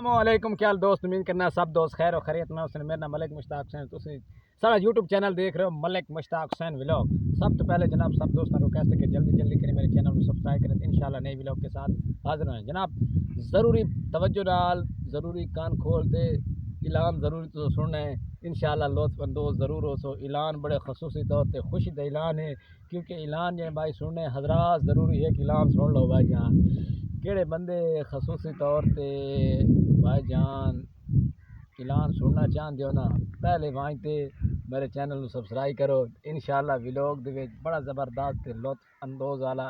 अस्सलामुअलैकुम क्या हाल दोस्त, उम्मीद करना सब दोस्त खैर और खैरियत में हुसैन। मेरा नाम मलिक मुश्ताक हुसैन। तुसी सारा यूट्यूब चैनल देख रहे हो मलिक मुश्ताक हुसैन व्लॉग। सब तो पहले जनाब सब दोस्तों को कहते कि जल्दी जल्दी करें मेरे चैनल को सब्सक्राइब करें, इंशाल्लाह नए व्लॉग के साथ हाजिर हैं जनाब। ज़रूरी तवज्जो डाल, ज़रूरी कान खोल दे, ऐलान ज़रूरी तो सुनना है इंशाल्लाह लुत्फ़ अंदोज़ ज़रूर हो। सो ऐलान बड़े खसूसी तौर पर खुशी का ऐलान है, क्योंकि ऐलान जो भाई सुनने हजरात ज़रूरी है कि ऐलान सुन लो भाई जान। केड़े बंदे खसूसी तौर पर भाई जान ऐलान सुनना चाहते हो ना, पहले वहीं ते मेरे चैनल को सब्सक्राइब करो। इंशाल्लाह व्लॉग दे बड़ा ज़बरदस्त लुत्फ़ अंदोज़ वाला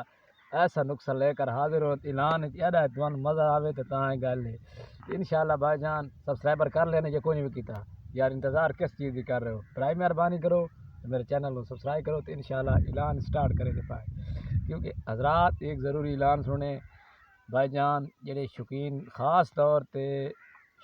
ऐसा नुस्खा लेकर हाजिर हो। ऐलान यार तुम मज़ा आवे तो गल है। इंशाल्लाह भाईजान सब्सक्राइबर कर लेने जो कोई नहीं भी किया यार, इंतज़ार किस चीज़ की कर रहे हो? बड़ी मेहरबानी करो तो मेरे चैनल को सब्सक्राइब करो तो इंशाल्लाह ऐलान स्टार्ट करें पाए, क्योंकि हजरात एक ज़रूरी ऐलान सुने भाईजान जेडे शौकीन खास तौर पर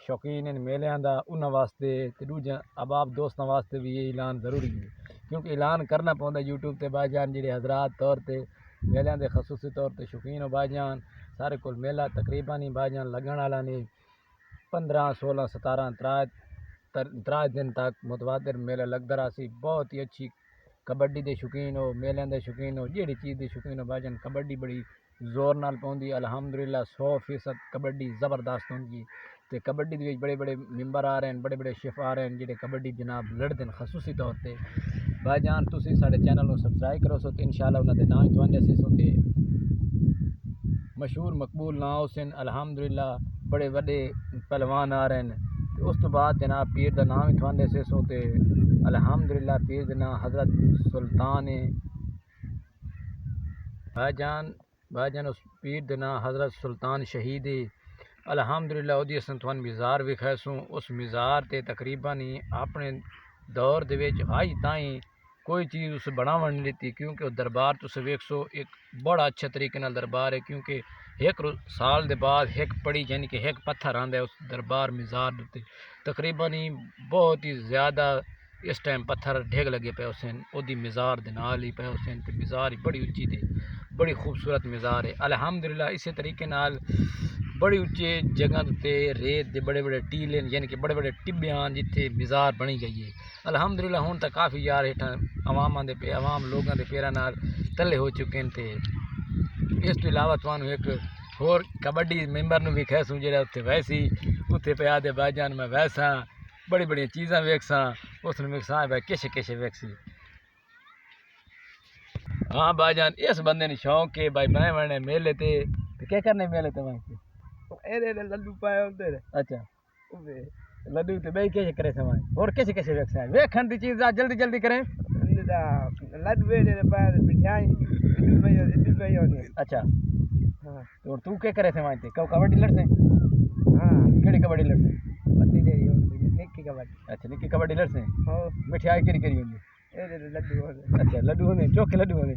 शौकीन इन मेलियां का उन्होंने वास्ते तो दूजे अबाब दोस्तों वास्ते भी ये ऐलान ज़रूरी है, क्योंकि ऐलान करना पौंदा यूट्यूब पर भाईजान जेडे हजरात तौर पर मेलियां के खसूसी तौर पर शौकीन हो भाईजान। सारे को मेला तकरीबन ही भाईजान लगन वाला नहीं 15 16 17 त्रा दिन तक मुतवातिर मेला लगता रहा सी। बहुत ही अच्छी कबड्डी के शौकीन हो, मेलियां के शौकीन हो, जी चीज़ के शौकीन हो भाईजान। कबड्डी बड़ी जोर नाल पौंदी अल्हम्दुलिल्लाह 100% कबड्डी ज़बरदस्त होंगी। तो कबड्डी के बड़े बड़े मैंबर आ रहे हैं, बड़े बड़े शेफ आ रहे हैं जो कबड्डी जनाब लड़ते हैं खसूसी तौर पर भाईजान। तुसी साढ़े चैनल को सब्सक्राइब करो सो तो इंशाल्लाह उन्होंने नाम थोड़े से सोते मशहूर मकबूल ना हुसैन अल्हम्दुलिल्लाह बड़े बड़े पहलवान आ रहे हैं। तो उस तो बाद जनाब पीर का नाम ही थोड़े से सोते अल्हम्दुलिल्लाह पीर का नाम हज़रत सुल्तान है भाईजान। उस पीर का नाम हज़रत सुल्तान शहीद है अल्हम्दुलिल्लाह। वो अस तुहानू मिज़ार विखासूँ, उस मिज़ार ते तकरीबन ही अपने दौर दे विच अज ताईं कोई चीज़ उस बनावन नहीं लीती, क्योंकि वो दरबार तुस वेखो एक बड़ा अच्छा तरीके नाल दरबार है, क्योंकि एक साल के बाद एक पड़ी यानी कि एक पत्थर आंदा है उस दरबार मिज़ार उत्ते। तकरीबन ही बहुत ही ज़्यादा इस टाइम पत्थर ढेग लगे पे हुसैन ओदी मिज़ार दे नाल ही पे हुसैन। ते मिज़ार ही बड़ी उच्ची थी, बड़ी खूबसूरत मिज़ार है अल्हम्दुलिल्लाह। इसी तरीके नाल बड़ी उच्चे जगह उत्ते रेत दे बड़े बड़े टीले यानी कि बड़े बड़े टिब्बियां जिथे मिज़ार बनी गई है अल्हम्दुलिल्लाह। हुण तक काफ़ी यार हेठा आवाम लोगों के पैरों नाल तले हो चुके हैं। तो इस तो इलावा तुहानू एक होर कबड्डी मैंबर भी खैसूँ जो उत्थे वैसी उत्थे पे आदे भाईजान मैं वैसा बड़ी बड़ी चीज़ां वेखसा उस वेखसा भाई किश किश वेखसी। हाँ भाईजान इस बंदे ने शौक है भाई मैं वरने मेले ते क्या करने मेले ते वहीं लड्डू पाए होते। अच्छा लड्डू तो भाई कैसे करे समय और कैसे कैसे वेखसा है वेखन दी चीज़ जल्दी जल्दी करें लड्डू पाए मिठाई। अच्छा हाँ तो तू क्या करे थे वहीं कब कबड्डी लड़से? हाँ केड़ी कबड्डी लड़से? निक्की कबड्डी। अच्छा निक्की कबड्डी लड़से मिठाई केड़ी केड़ी होंदी? अच्छा लड्डू होंगे चोखे लड्डू होंगे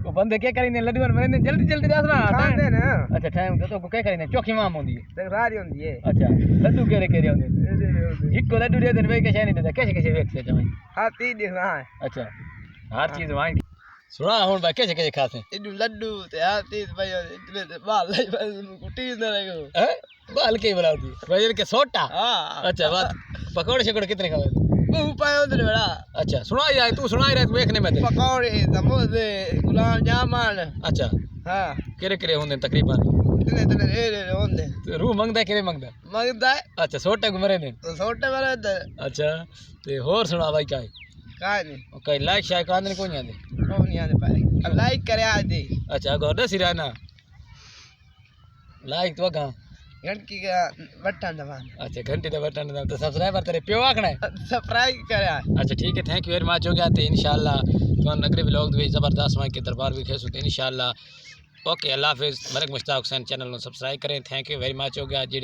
वो बंदे क्या करेंगे लड्डू बने जल्दी जल्दी दस ना। अच्छा टाइम तो क्या करेंगे चोखी माम होंदी है। अच्छा लड्डू केड़े केड़े होंगे? एक को लड्डू दे देन भाई कैसे नहीं देता कैसे कैसे वेख से भाई? हाँ तीन देखना है। अच्छा हर चीज वहीं सुना हुन भाई कैसे कैसे खाते हैं लड्डू ते हर चीज भाई इतने बाल कुटी ना रहेगा हैं बाल के बनाती भाई इनके सोटा। हां अच्छा बात पकौड़े शकौड़े कितने खावे? वो पाए उधर बड़ा। अच्छा सुना यार तू सुना रहा देखने में पकौड़े समोसे गुलाब जामुन। अच्छा हाँ केरे केरे होंगे तकरीबन इतने इतने होंगे रूह मंगदा केरे मंगदा है। अच्छा सोटे घुमरे ने सोटे वाले अच्छा ते होर सुना भाई क्या है नहीं कई लाइक शायद कांदे कोई नहीं आने पाए लाइक करे आज दे। अच्छा गोडा सिरा ना लाइक तो कहां घंटी का बटन दबाना। अच्छा घंटी का बटन दबाना तो सब्सक्राइबर तेरे प्यो आखना है सब्सक्राइब करा। अच्छा ठीक है थैंक यू वेरी मच हो गया तो इंशाल्लाह तो नगरी व्लॉग दे जबरदस्त वहां के दरबार भी खेसो तो इंशाल्लाह ओके अल्लाह हाफिज़। मलिक मुश्ताक हुसैन चैनल को सब्सक्राइब करें। थैंक यू वेरी मच हो गया जी